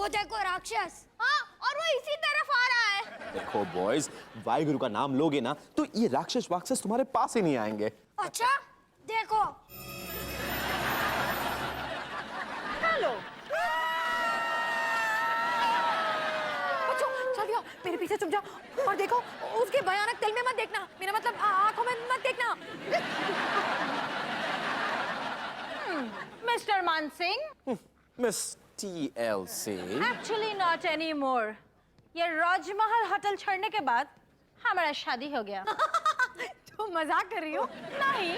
वो देखो राक्षस। हाँ, और वो इसी तरफ आ रहा है। देखो बॉयज, वाहिगुरु का नाम लोगे ना तो ये राक्षस वाक्षस तुम्हारे पास ही नहीं आएंगे। अच्छा देखो। हेलो। जल्दी आओ, मेरे पीछे छुप जाओ और देखो उसके भयानक दिल में मत देखना, मेरा मतलब आंखों में मत देखना। Mister Mansingh. Miss TLC। Actually not any more. ये राजमहल होटल छोड़ने के बाद हमारा शादी हो गया। तुम मजाक कर रही हो? नहीं,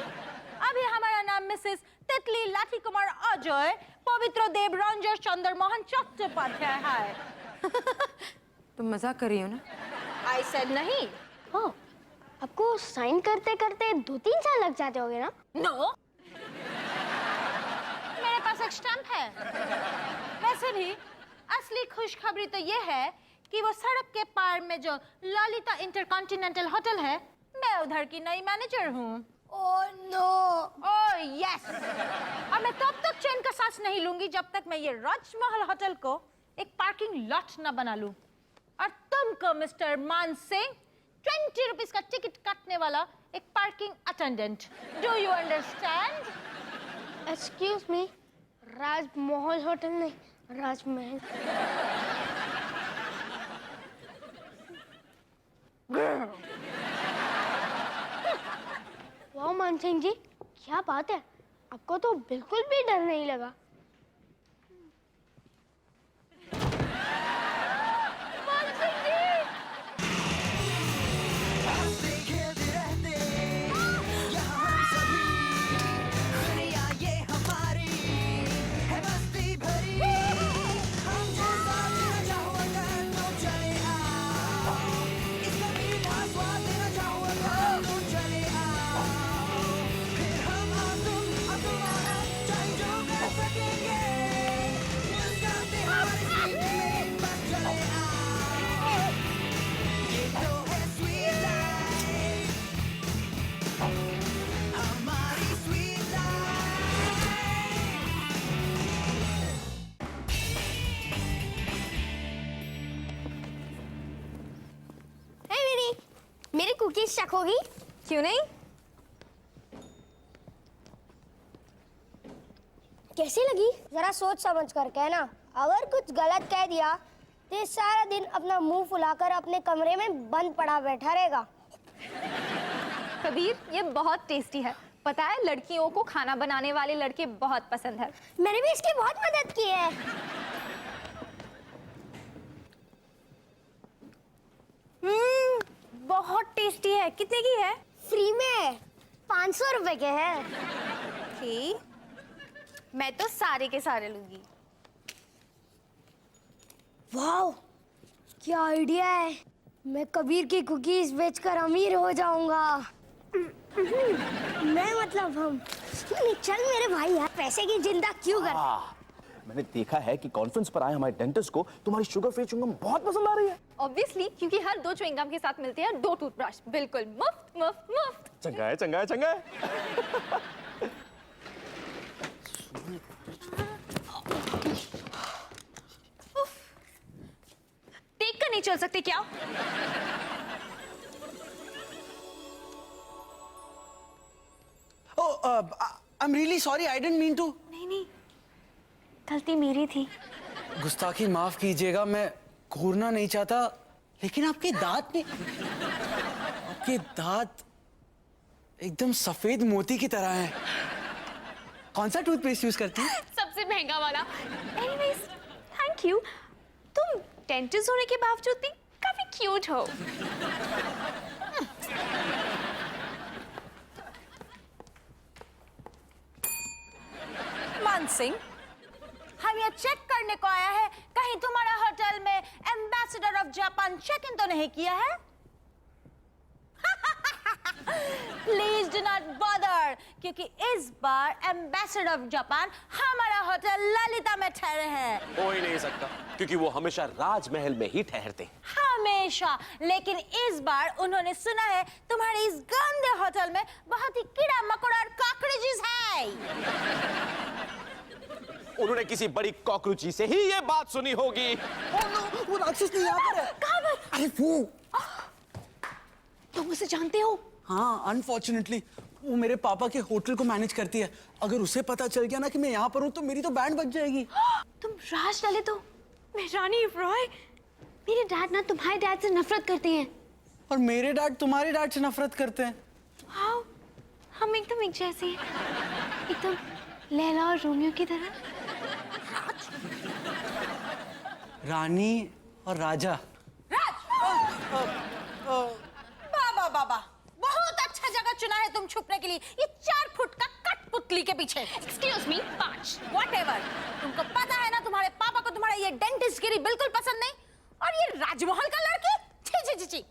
अभी हमारा नाम मिसेस तितली लाठी कुमार अजय पवित्र देव रंजन चंद्र मोहन चट्टोपाध्याय है। तुम मजाक कर रही हो ना? आई सेड नहीं। हाँ, आपको साइन करते करते 2-3 साल लग जाते होंगे ना? नो, मेरे पास एक स्टैम्प है। वैसे भी असली खुशखबरी तो ये है कि वो सड़क के पार में जो ललिता इंटरकॉन्टिनेंटल होटल है, मैं उधर की नई मैनेजर हूँ। Oh no. Oh yes. और मैं तब तक चैन का सांस नहीं लूंगी जब तक मैं ये राजमहल होटल को एक पार्किंग लॉट न बना लूं। और तुमको मिस्टर मान सिंह 20 रुपीस का टिकट काटने वाला एक parking attendant. Do you understand? Excuse me, Rajmahal hotel नहीं, राजमहल। वाह मानसिंह जी, क्या बात है, आपको तो बिल्कुल भी डर नहीं लगा। मेरी कुकीज चख होगी? क्यों नहीं? कैसी लगी? जरा सोच समझ कर कहना। अगर कुछ गलत कह दिया तो ये सारा दिन अपना मुंह फुलाकर अपने कमरे में बंद पड़ा बैठा रहेगा। कबीर, ये बहुत टेस्टी है। पता है, लड़कियों को खाना बनाने वाले लड़के बहुत पसंद है। मैंने भी इसकी बहुत मदद की है। बहुत टेस्टी है। कितने की है? फ्री में 500 रुपए के है। ठीक, मैं तो सारे के सारे लूंगी। वाह, क्या आइडिया है। मैं कबीर की कुकीज बेचकर अमीर हो जाऊंगा। मैं मतलब हम। चल मेरे भाई यार, पैसे की चिंता क्यों कर। मैंने देखा है कि कॉन्फ्रेंस पर आए हमारे डेंटिस्ट को तुम्हारी शुगर फ्री च्युइंगम बहुत पसंद आ रही है। ऑब्वियसली, क्योंकि हर 2 च्युइंगम के साथ मिलते हैं 2 टूथब्रश, बिल्कुल मुफ्त मुफ्त मुफ्त। चंगा है, चंगा है, चंगा है। देख कर नहीं चल सकते क्या? I'm really sorry, I didn't mean to. नहीं, गलती मेरी थी। गुस्ताखी माफ कीजिएगा, मैं घूरना नहीं चाहता, लेकिन आपके दांत एकदम सफेद मोती की तरह हैं। कौन सा टूथपेस्ट यूज करती हैं? सबसे महंगा वाला। Anyways, thank you. तुम डेंटिस्ट होने के बावजूद भी काफी क्यूट हो। मानसिंह, हम ये चेक करने को आया है कहीं तुम्हारा होटल में ambassador of Japan check in तो नहीं किया है? प्लीज डू नॉट बॉदर, क्योंकि इस बार एम्बेसडर ऑफ जापान हमारा होटल ललिता में ठहरे हैं। हो ही नहीं सकता, क्योंकि वो हमेशा राजमहल में ही ठहरते हैं। हमेशा, लेकिन इस बार उन्होंने सुना है तुम्हारे इस गंदे होटल में बहुत ही कीड़ा मकोड़ा और कॉकरोचेस है। उन्होंने किसी बड़ी कॉकरोची से ही ये बात सुनी होगी। वो राक्षस नहीं यहाँ पर है। कहाँ पर? अरे वो तुम उसे जानते हो? हाँ, अनफॉर्चुनेटली वो मेरे पापा के होटल को मैनेज करती है। अगर उसे पता चल गया ना कि मैं यहाँ पर हूँ तो मेरी तो बैंड बज जाएगी। तुम राज डाले तो मैं रानी रॉय, मेरे डैड ना तुम्हारे डैड से नफरत करते हैं। और मेरे डैड तुम्हारे डैड से नफरत करते हैं। हाँ, हम एकदम एक जैसे हैं, एकदम लैला और रोमियो की तरह। रानी और राजा। बाबा बाबा, बहुत अच्छा जगह चुना है तुम छुपने के लिए, ये 4 फुट का कठपुतली के पीछे। Excuse me, 5। Whatever, तुमको पता है ना तुम्हारे पापा को तुम्हारा ये डेंटिस्ट गिरी बिल्कुल पसंद नहीं, और ये राजमहल का लड़की, छी छी छी छी।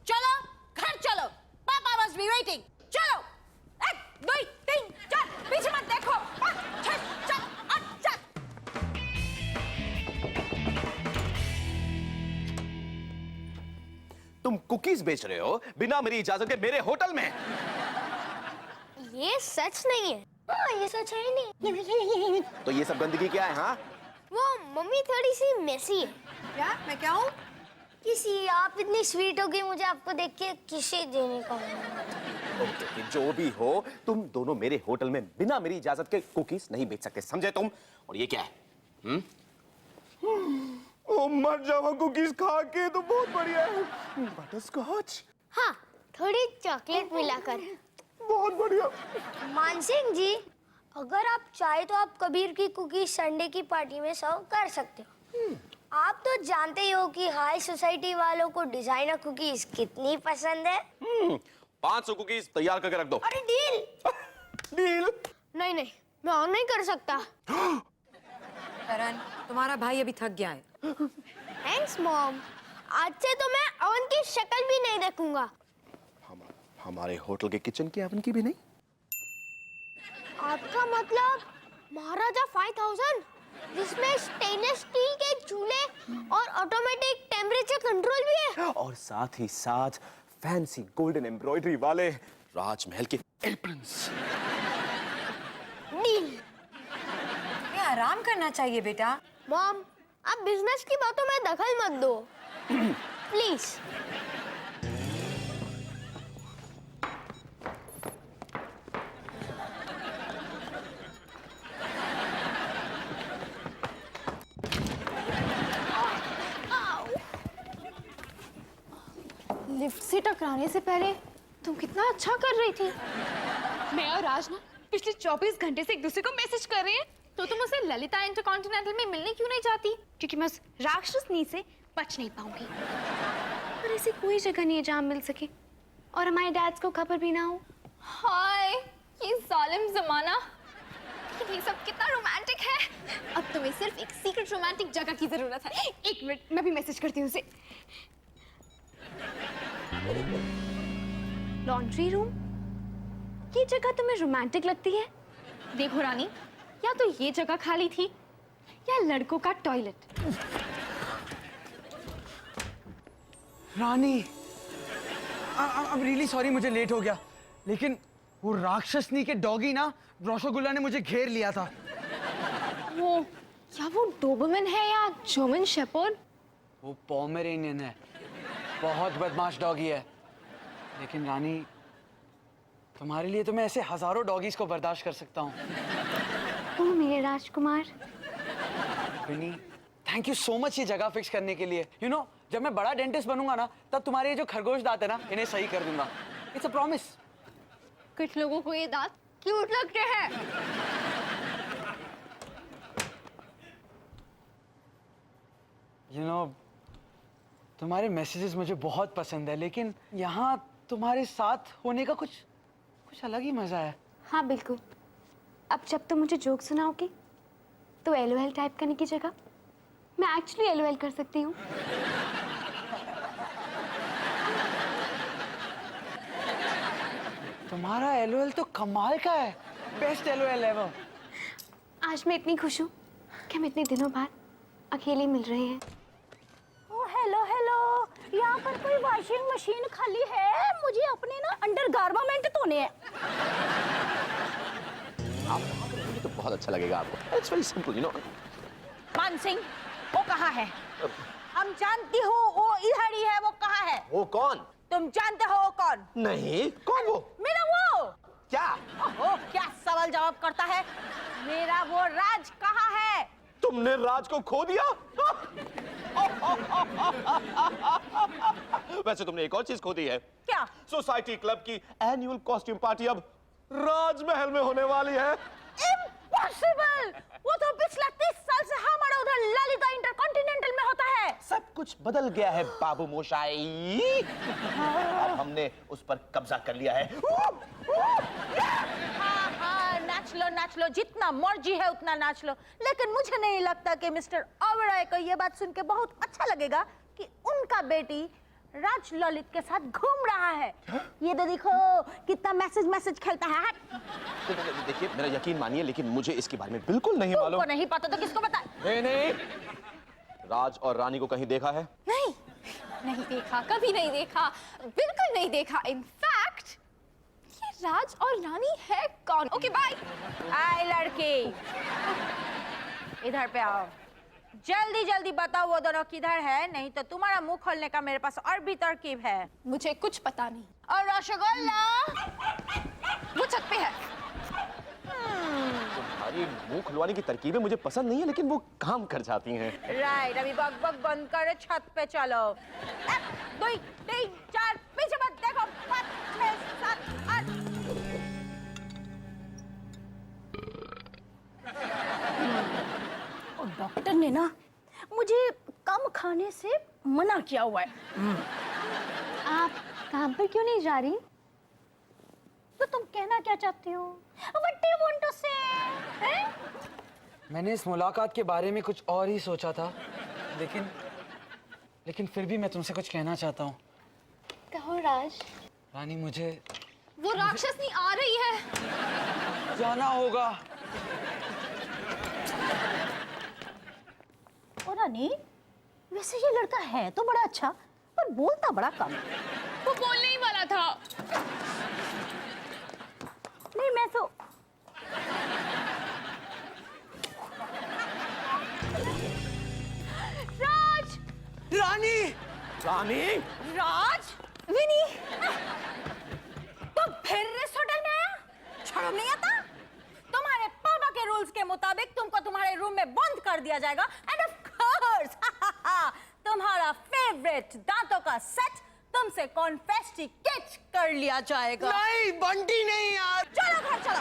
चलो घर चलो, पापा मस्ट बी वेटिंग। चलो 1 2 3 4, पीछे मत देखो, 5 6 7 8 चल। तुम कुकीज बेच रहे हो बिना मेरी इजाजत के मेरे होटल में? ये सच नहीं है। हाँ, ये सच है ही नहीं। तो ये सब गंदगी क्या है? हाँ, वो मम्मी थोड़ी सी मेसी है। क्या मैं क्या हूँ? किसी आप इतनी स्वीट हो गई, मुझे आपको देख के किसी देने का जो भी हो, तुम दोनों मेरे होटल में बिना मेरी इजाजत के कुकीज नहीं बेच सकते, समझे तुम? और ये क्या है? ओ, मर जाओ कुकीज खा के, तो बहुत बढ़िया है। Butterscotch. हाँ, थोड़ी चॉकलेट मिलाकर। बहुत बढ़िया। मानसिंह जी, अगर आप चाहे तो आप कबीर की कुकीज संडे की पार्टी में सर्व कर सकते हो। आप तो जानते ही हो कि हाई सोसाइटी वालों को डिजाइनर कुकीज कितनी पसंद है। 500 कुकीज तैयार करके रख दो। अरे डील। डील। नहीं नहीं, मैं और नहीं कर सकता। करण, तुम्हारा भाई अभी थक गया है। थैंक्स मॉम, आज से तो मैं ओवन की शक्ल भी नहीं देखूंगा। हमारे होटल के किचन की ओवन की भी नहीं? आपका मतलब महाराजा 5000, जिसमें स्टेनलेस स्टील के चूल्हे और ऑटोमेटिक टेम्परेचर कंट्रोल भी है, और साथ ही साथ फैंसी गोल्डन एम्ब्रॉयडरी वाले राजमहल के एप्रन्स। डील। तुम्हें आराम करना चाहिए बेटा। मॉम, आप बिजनेस की बातों में दखल मत दो प्लीज। लिफ्ट से टकराने से पहले तुम कितना अच्छा कर रही थी। मैं और राज ना पिछले 24 घंटे से एक दूसरे को मैसेज कर रहे हैं। तो तुम उसे ललिता इंटरकॉन्टिनेंटल में मिलने क्यों नहीं जाती? क्योंकि मैं उस राक्षसनी से बच नहीं पाऊंगी। पर ऐसी कोई जगह नहीं है जहाँ मिल सके और हमारे डैड्स को खबर भी ना हो। हाय, ये जालिम जमाना। ये सब कितना रोमांटिक है। अब तुम्हें सिर्फ एक सीक्रेट रोमांटिक जगह की जरूरत है। 1 मिनट, मैं भी मैसेज करती हूँ उसे। लॉन्ड्री रूम, ये जगह तुम्हें रोमांटिक लगती है? देखो रानी, या तो ये जगह खाली थी या लड़कों का toilet. Rani, I'm really sorry, मुझे लेट हो गया, लेकिन वो राक्षसनी के डॉगी ना रसगुल्ला ने मुझे घेर लिया था। वो क्या वो डोबरमैन है या जर्मन शेपर्ड? वो पोमेरेनियन है, बहुत बदमाश डॉगी है। लेकिन रानी, तुम्हारे लिए तो मैं ऐसे हजारों डॉगीज को बर्दाश्त कर सकता हूँ। ओ मेरे राजकुमार। विनी, थैंक यू सो मच ये जगह फिक्स करने के लिए। यू नो, जब मैं बड़ा डेंटिस्ट बनूंगा ना, तब तुम्हारे ये जो खरगोश दांत है ना, इन्हें सही कर दूंगा। It's a promise. कुछ लोगों को ये दांत क्यूट लगते हैं। यू नो, तुम्हारे मैसेजेस मुझे बहुत पसंद है, लेकिन यहाँ तुम्हारे साथ होने का कुछ अलग ही मजा है। हाँ बिल्कुल। अब जब तुम मुझे जोक सुनाओगे तो एलओएल टाइप करने की जगह मैं एक्चुअली एलओएल कर सकती हूँ। तुम्हारा एलओएल तो कमाल का है, बेस्ट एलओएल एवर। आज मैं इतनी खुश हूँ कि हम इतने दिनों बाद अकेले मिल रहे हैं। ओ हेलो हेलो, यहाँ पर कोई वॉशिंग मशीन खाली है? मुझे अपने ना अंडर गारमेंट धोने हैं। आप वहाँ पर रहेंगे तो बहुत अच्छा लगेगा आपको। It's very simple, you know. मान सिंह, वो कहाँ है? हम जानती हूँ वो इधर ही है। वो कहाँ है? वो कौन? तुम जानते हो वो कौन? नहीं, कौन वो? मेरा वो। क्या? ओहो, क्या सवाल जवाब करता है? मेरा वो राज कहाँ है? तुमने राज को खो दिया? वैसे तुमने एक और चीज खो दी है। क्या? सोसाइटी क्लब की एनुअल कॉस्ट्यूम पार्टी अब राजमहल में होने वाली है। इम्पॉसिबल! वो तो पिछला 30 साल से हमारे उधर ललिता इंटरकॉन्टिनेंटल में होता है। सब कुछ बदल गया है बाबू मोशाई। अब हमने उस पर कब्जा कर लिया है। हाँ हाँ, नाच लो, जितना मर्जी है उतना नाच लो। लेकिन मुझे नहीं लगता कि मिस्टर ओबेरॉय को ये बात सुन के बहुत अच्छा लगेगा कि उनका बेटी राज ललित के साथ घूम रहा है। ये तो देखो कितना मैसेज खेलता है। देखिए, मेरा यकीन मानिए, लेकिन मुझे इसके बारे में बिल्कुल नहीं मालूम। तुमको नहीं पता तो किसको पता? नहीं, राज और रानी को कहीं देखा है? नहीं देखा, कभी नहीं देखा, बिल्कुल नहीं देखा। इनफैक्ट ये राज और रानी है कौन? Okay bye. आई लड़की, इधर पे आओ। जल्दी बताओ वो दोनों किधर है, नहीं तो तुम्हारा मुंह खोलने का मेरे पास और भी तरकीब है। मुझे कुछ पता नहीं। और रसगुल्ला वो छत पे है। तुम्हारी मुंह खुलवाने की तरकीबें मुझे पसंद नहीं है, लेकिन वो काम कर जाती हैं। राइट, अभी बक बंद करे, छत पे चलो। 1 2 3 4, पीछे मत देखो। 5 6 7 8। और डॉक्टर ने ना मुझे कम खाने से मना किया हुआ है। आप काम पर क्यों नहीं जा रही? तो तुम कहना क्या चाहती हो? What do you want to say? मैंने इस मुलाकात के बारे में कुछ और ही सोचा था, लेकिन फिर भी मैं तुमसे कुछ कहना चाहता हूँ। कहो राज। रानी, मुझे वो राक्षसनी आ रही है। जाना होगा। और रानी, वैसे ये लड़का है तो बड़ा अच्छा, पर बोलता बड़ा कम। वो बोलने ही वाला था। नहीं, मैं तो राज। रानी! राज, विनी, तुम फिर इस होटल में आया? शर्म नहीं आता? तुम्हारे पापा के रूल्स के मुताबिक तुमको तुम्हारे रूम में बंद कर दिया जाएगा। एंड ऑफ कोर्स तुम्हारा फेवरेट दांतों का सेट तुमसे कॉन्फेस्टिकेट कर लिया जाएगा। नहीं, बंटी नहीं यार। चलो घर चलो।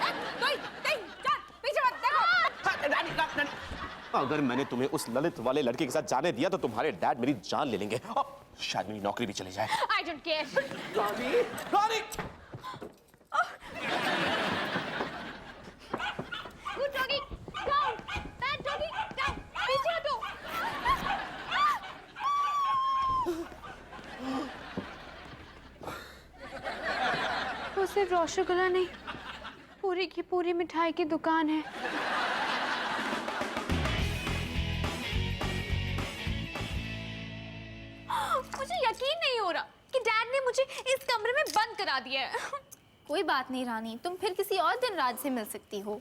1 2 3 4, पीछे मत देखो। रानी, अगर मैंने तुम्हें उस ललित वाले लड़के के साथ जाने दिया तो तुम्हारे डैड मेरी जान ले लेंगे और शायद मेरी नौकरी भी चली जाए। I don't care. Rani! Good doggy, down. Bad doggy, down. पीछे हटो। वो सिर्फ रसगुल्ला नहीं, पूरी की पूरी मिठाई की दुकान है। मुझे यकीन नहीं हो रहा कि डैड ने मुझे इस कमरे में बंद करा दिया है। कोई बात नहीं रानी, तुम फिर किसी और दिन राज से मिल सकती हो।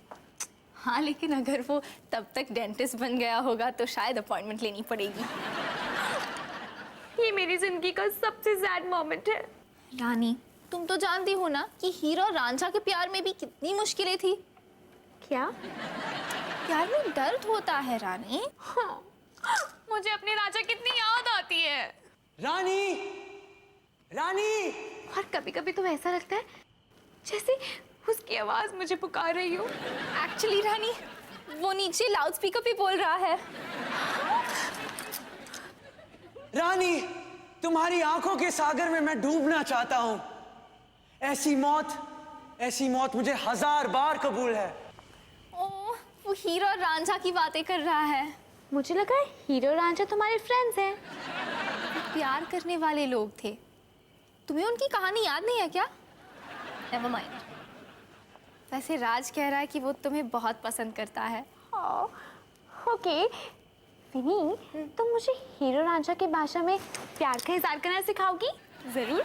हाँ, लेकिन अगर वो तब तक डेंटिस्ट बन गया होगा तो शायद अपॉइंटमेंट लेनी पड़ेगी। ये मेरी जिंदगी का सबसे सैड मोमेंट है। रानी, तुम तो जानती हो ना कि हीरो और रांझा के प्यार में भी कितनी मुश्किलें थी। क्या? प्यार में दर्द होता है रानी। हाँ, मुझे अपने राजा कितनी याद आती है। रानी! रानी! और कभी-कभी तो ऐसा लगता है जैसे उसकी आवाज मुझे पुकार रही हो। एक्चुअली रानी, वो नीचे लाउडस्पीकर पे बोल रहा है। रानी, तुम्हारी आंखों के सागर में मैं डूबना चाहता हूँ। ऐसी मौत मुझे 1000 बार कबूल है। ओह, वो हीरो और रांझा की बातें कर रहा है। मुझे लगा है हीरो रांझा तुम्हारे फ्रेंड्स हैं। प्यार करने वाले लोग थे। तुम्हें उनकी कहानी याद नहीं है क्या? Never mind. वैसे राज कह रहा है कि वो तुम्हें बहुत पसंद करता है। ओके विनी, तुम मुझे हीरो रांझा की भाषा में प्यार का इज़हार करना सिखाओगी? जरूर,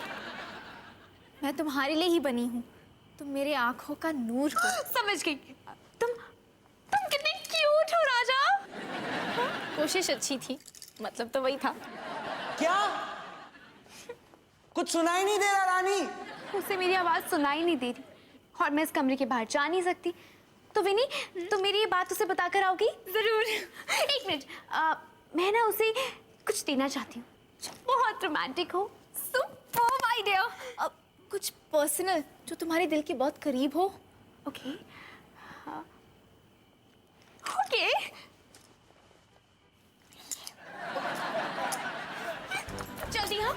मैं तुम्हारे लिए ही बनी हूँ। तुम मेरे आंखों का नूर हो। समझ गई। तुम कितने क्यूट हो राजा। कोशिश अच्छी थी, मतलब तो वही था। क्या? कुछ सुनाई नहीं दे रहा रानी? उसे मेरी आवाज सुनाई नहीं दे रही और मैं इस कमरे के बाहर जा नहीं सकती। तो विनी, तुम मेरी ये बात उसे बता कर आओगी? जरूर। एक मिनट, मैं ना उसे कुछ देना चाहती हूँ जो बहुत रोमांटिक हो। Superb idea. कुछ पर्सनल जो तुम्हारे दिल के बहुत करीब हो। Okay okay. जल्दी हाँ।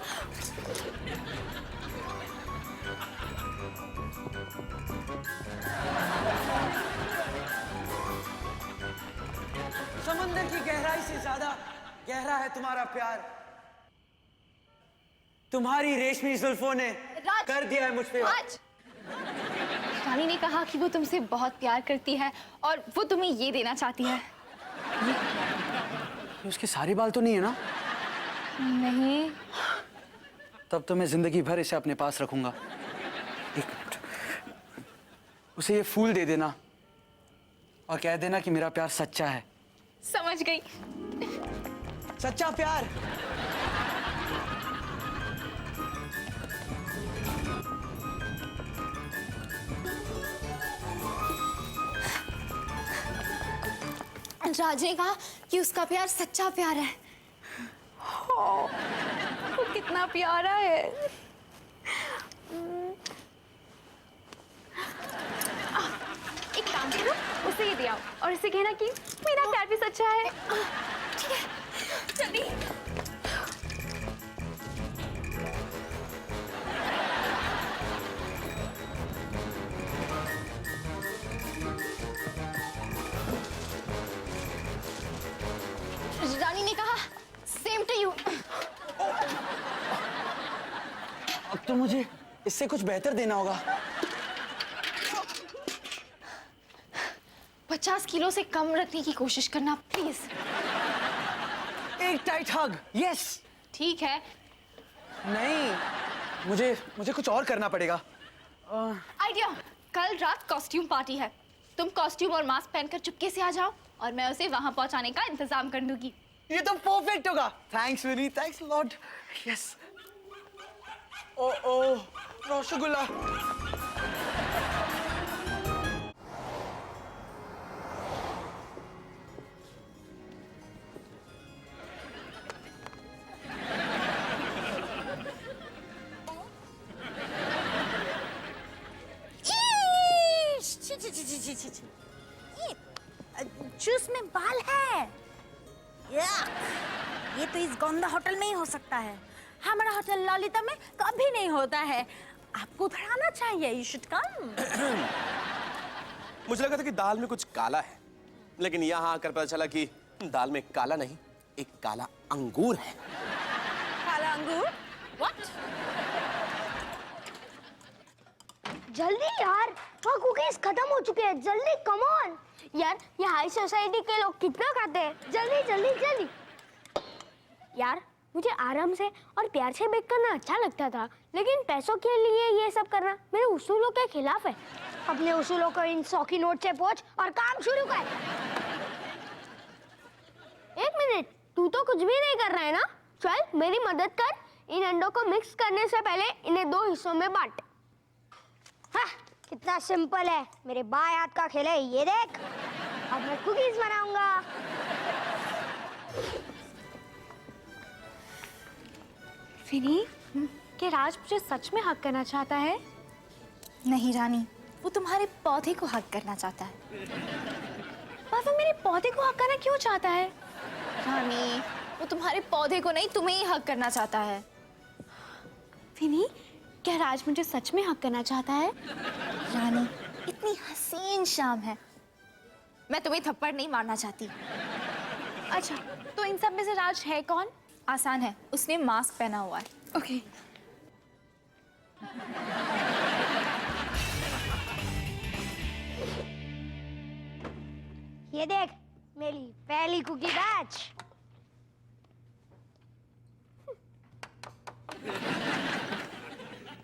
समंदर की गहराई से ज्यादा गहरा है तुम्हारा प्यार। तुम्हारी रेशमी जुल्फों ने राज! कर दिया है मुझ पे। राज! रानी ने कहा कि वो तुमसे बहुत प्यार करती है और वो तुम्हें ये देना चाहती है। ये उसके सारे बाल तो नहीं है ना? नहीं। तब तो मैं जिंदगी भर इसे अपने पास रखूंगा। एक मिनट, उसे ये फूल दे देना और कह देना कि मेरा प्यार सच्चा है। समझ गई। सच्चा प्यार। राज ने कहा कि उसका प्यार सच्चा प्यार है। वो कितना प्यारा है। एक काम करो, उसे ये दिया और इसे कहना कि मेरा प्यार भी सच्चा है। ठीक है, जल्दी। रानी ने कहा सेम टू यू। अब तो मुझे इससे कुछ बेहतर देना होगा। 50 किलो से कम रखने की कोशिश करना प्लीज। एक टाइट हग। यस। ठीक है। नहीं, मुझे कुछ और करना पड़ेगा। आइडिया, कल रात कॉस्ट्यूम पार्टी है। तुम कॉस्ट्यूम और मास्क पहनकर चुपके से आ जाओ और मैं उसे वहां पहुंचाने का इंतजाम कर दूंगी। ये तो परफेक्ट होगा। थैंक्स विनी, थैंक्स लॉट। यस। ओ ओ, रसगुल्ला। जूस में बाल है। ये तो इस गंदा होटल में ही हो सकता है। हमारा होटल ललिता में कभी नहीं होता है। आपको उधर आना चाहिए। You should come. मुझे लगा था कि दाल में कुछ काला है, लेकिन यहाँ आकर पता चला कि दाल में काला नहीं, एक काला अंगूर है। काला अंगूर? What? जल्दी यार, वहाँ कुकीज खत्म हो चुके हैं। जल्दी, कम ऑन यार। ये हाई सोसाइटी के लोग कितना खाते हैं। जल्दी जल्दी जल्दी। यार, मुझे आराम से और प्यार से बेक करना अच्छा लगता था, लेकिन पैसों के लिए ये सब करना मेरे उसूलों के खिलाफ है। अपने उसूलों को इन 100 की नोट से पोंछ और काम शुरू कर। एक मिनट, तू तो कुछ भी नहीं कर रहा है ना? चल मेरी मदद कर। इन अंडों को मिक्स करने से पहले इन्हें 2 हिस्सों में बांट। हाँ, कितना सिंपल है। मेरे बाएं हाथ का खेल है, ये देख। अब मैं कुकीज बनाऊंगा। विनी, क्या राज मुझे सच में हक करना चाहता है? नहीं रानी, वो तुम्हारे पौधे को हक करना चाहता है। पर वो मेरे पौधे को हक करना क्यों चाहता है? रानी, वो तुम्हारे पौधे को नहीं, तुम्हें ही हक करना चाहता है। विनी, क्या राज मुझे सच में हक करना चाहता है? रानी, इतनी हसीन शाम है, मैं तुम्हें थप्पड़ नहीं मारना चाहती। अच्छा, तो इन सब में से राज है कौन? आसान है, उसने मास्क पहना हुआ है। ओके। ये देख, मेरी पहली कुकी बैच।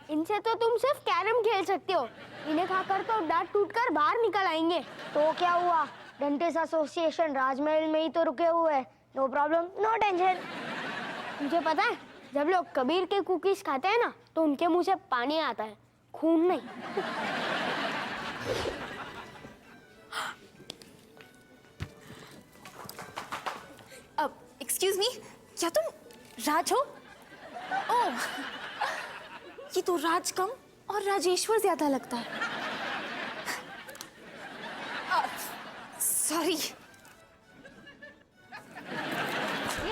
इनसे तो तुम सिर्फ कैरम खेल सकते हो, इन्हें खाकर तो दांत टूटकर बाहर निकल आएंगे। तो क्या हुआ, डेंटिस्ट एसोसिएशन राजमहल में ही तो रुके हुए हैं। No problem, no tension. मुझे पता है, जब लोग कबीर के कुकीज खाते हैं ना तो उनके मुंह से पानी आता है, खून नहीं। अब एक्सक्यूज मी, क्या तुम राज हो? ओह, ये तो राज कम और राजेश्वर ज्यादा लगता है। सॉरी। ये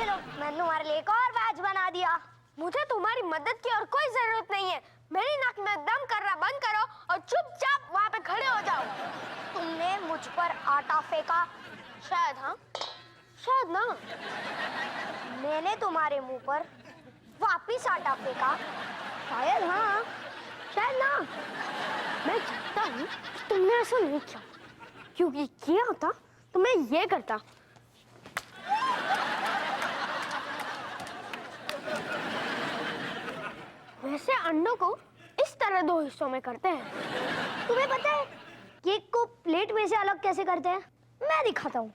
लो, मैंने तुम्हारे लिए एक और बैच बना दिया। मुझे तुम्हारी मदद की और कोई जरूरत नहीं है। मेरी नाक में दम करना बंद करो और चुपचाप वहां पे खड़े हो जाओ। तुमने मुझ पर आटा फेंका शायद, हाँ शायद ना। मैंने तुम्हारे मुंह पर वापिस आटा फेंका शायद, हाँ शायद ना। मैं चाहता हूँ तुमने ऐसा नहीं किया, क्योंकि किया होता तो मैं ये करता। वैसे अंडों को इस तरह दो हिस्सों में करते हैं। तुम्हें पता है केक को प्लेट में से अलग कैसे करते हैं? मैं दिखाता हूँ।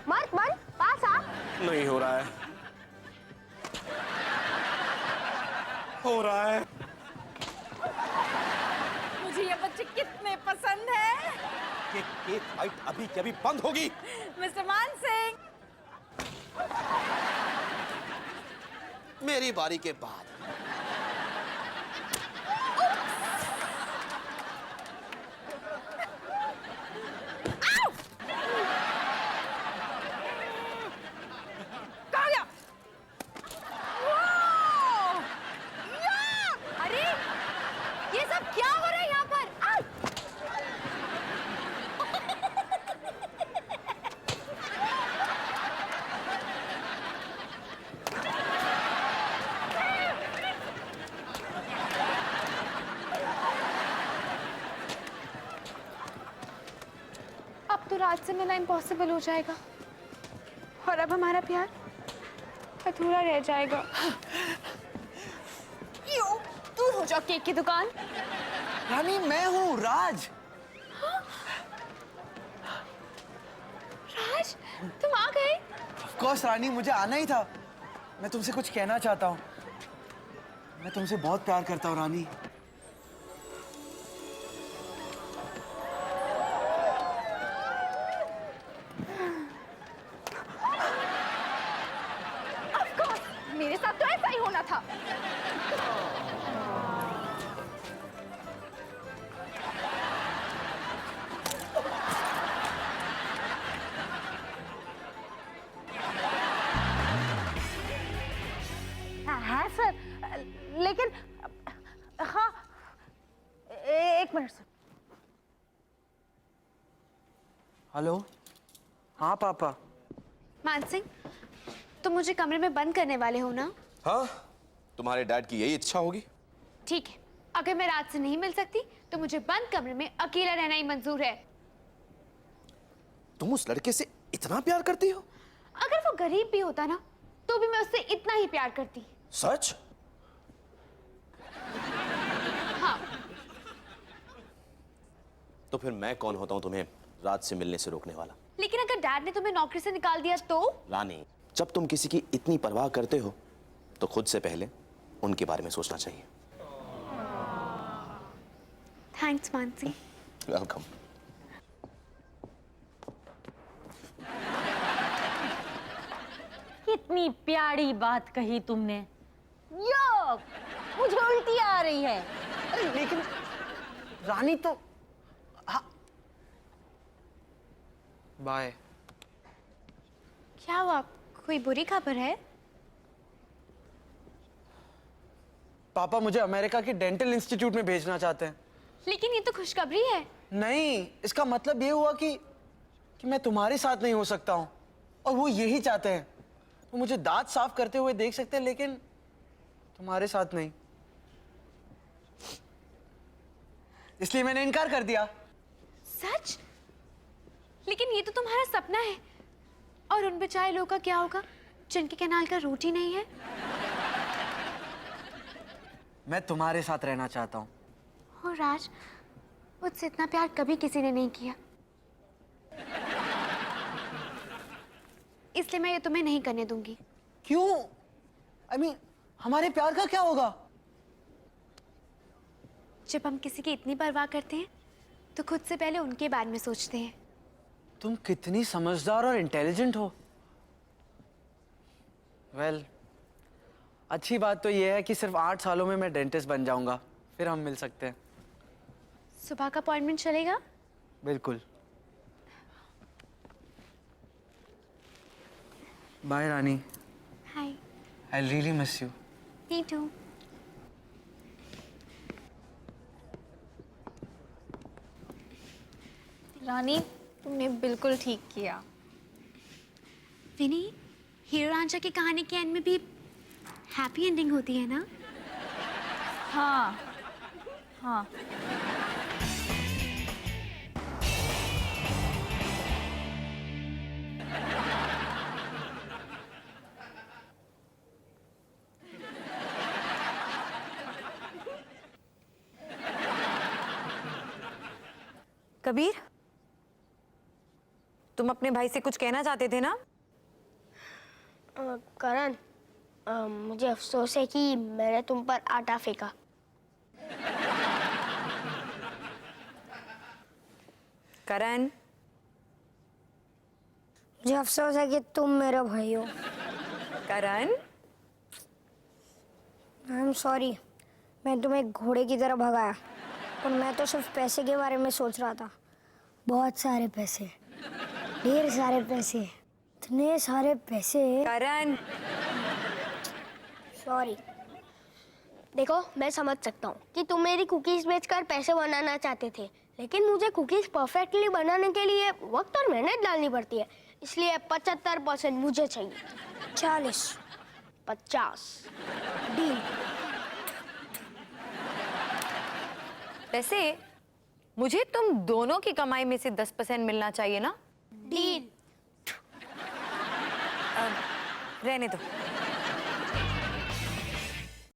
मर्द मन पास आ। नहीं हो रहा है, हो रहा है। मुझे ये बच्चे कितने पसंद है। ये केक फाइट अभी के अभी बंद होगी। मिस्टर मान सिंह, मेरी बारी के बाद। कहाँ गया? वाह! या! अरे, ये सब क्या हो रहा है यहाँ पर? अब तो राज से मिलना इम्पॉसिबल हो जाएगा और अब हमारा प्यार अधूरा रह जाएगा। क्यों? दूर हो जाओ केक की दुकान। रानी मैं हूँ राज। राज, तुम आ गए? ऑफ कोर्स रानी, मुझे आना ही था। मैं तुमसे कुछ कहना चाहता हूँ। मैं तुमसे बहुत प्यार करता हूँ रानी। मेरे साथ तो ऐसा ही होना था। है सर, लेकिन हाँ, एक मिनट सर। हेलो, हाँ पापा। मान सिंह, तुम मुझे कमरे में बंद करने वाले हो ना? हाँ, तुम्हारे डैड की यही इच्छा होगी। ठीक है, अगर मैं रात से नहीं मिल सकती तो मुझे बंद कमरे में अकेला रहना ही मंजूर है। तुम उस लड़के से इतना प्यार करती हो? अगर वो गरीब भी होता ना तो भी मैं उससे इतना ही प्यार करती। सच? हाँ। तो फिर मैं कौन होता हूं तुम्हें रात से मिलने से रोकने वाला? लेकिन अगर डैड ने तुम्हें नौकरी से निकाल दिया तो? रानी, जब तुम किसी की इतनी परवाह करते हो तो खुद से पहले उनके बारे में सोचना चाहिए। थैंक्स मानसी। वेलकम। कितनी प्यारी बात कही तुमने। यो, मुझे उल्टी आ रही है। अरे लेकिन रानी तो बाय। क्या हुआ, कोई बुरी खबर है? पापा मुझे अमेरिका के डेंटल इंस्टीट्यूट में भेजना चाहते हैं। लेकिन ये तो खुशखबरी है। नहीं, इसका मतलब ये हुआ कि मैं तुम्हारे साथ नहीं हो सकता हूँ और वो यही चाहते हैं। वो मुझे दांत साफ करते हुए देख सकते हैं लेकिन तुम्हारे साथ नहीं। इसलिए मैंने इनकार कर दिया। सच? लेकिन ये तो तुम्हारा सपना है। और उन बेचारे लोगों का क्या होगा जिनके कैनाल का रूट ही नहीं है? मैं तुम्हारे साथ रहना चाहता हूँ। हो राज, मुझसे इतना प्यार कभी किसी ने नहीं किया, इसलिए मैं ये तुम्हें नहीं करने दूंगी। क्यों? I mean, हमारे प्यार का क्या होगा? जब हम किसी की इतनी परवाह करते हैं तो खुद से पहले उनके बारे में सोचते हैं। तुम कितनी समझदार और इंटेलिजेंट हो। वेल, अच्छी बात तो यह है कि सिर्फ 8 सालों में मैं डेंटिस्ट बन जाऊंगा, फिर हम मिल सकते हैं। सुबह का अपॉइंटमेंट चलेगा? बिल्कुल। Bye Rani. Hi. I really miss you. Me too. Rani, तुमने बिल्कुल ठीक किया। विनी, हीरो रांझा की कहानी के एंड में भी हैप्पी एंडिंग होती है ना? हाँ हाँ। कबीर, तुम अपने भाई से कुछ कहना चाहते थे ना? करण, मुझे अफसोस है कि मैंने तुम पर आटा फेंका। करण, मुझे अफसोस है कि तुम मेरे भाई हो। करण, आई एम सॉरी, मैं तुम्हें घोड़े की तरह भगाया, पर मैं तो सिर्फ पैसे के बारे में सोच रहा था। बहुत सारे पैसे, ढेर सारे पैसे, इतने सारे पैसे। करण, सॉरी। देखो, मैं समझ सकता हूँ कि तुम मेरी कुकीज बेचकर पैसे बनाना चाहते थे, लेकिन मुझे कुकीज परफेक्टली बनाने के लिए वक्त और मेहनत डालनी पड़ती है, इसलिए 75% मुझे चाहिए। 40, 50, डील। वैसे मुझे तुम दोनों की कमाई में से 10% मिलना चाहिए ना? डील। रहने दो।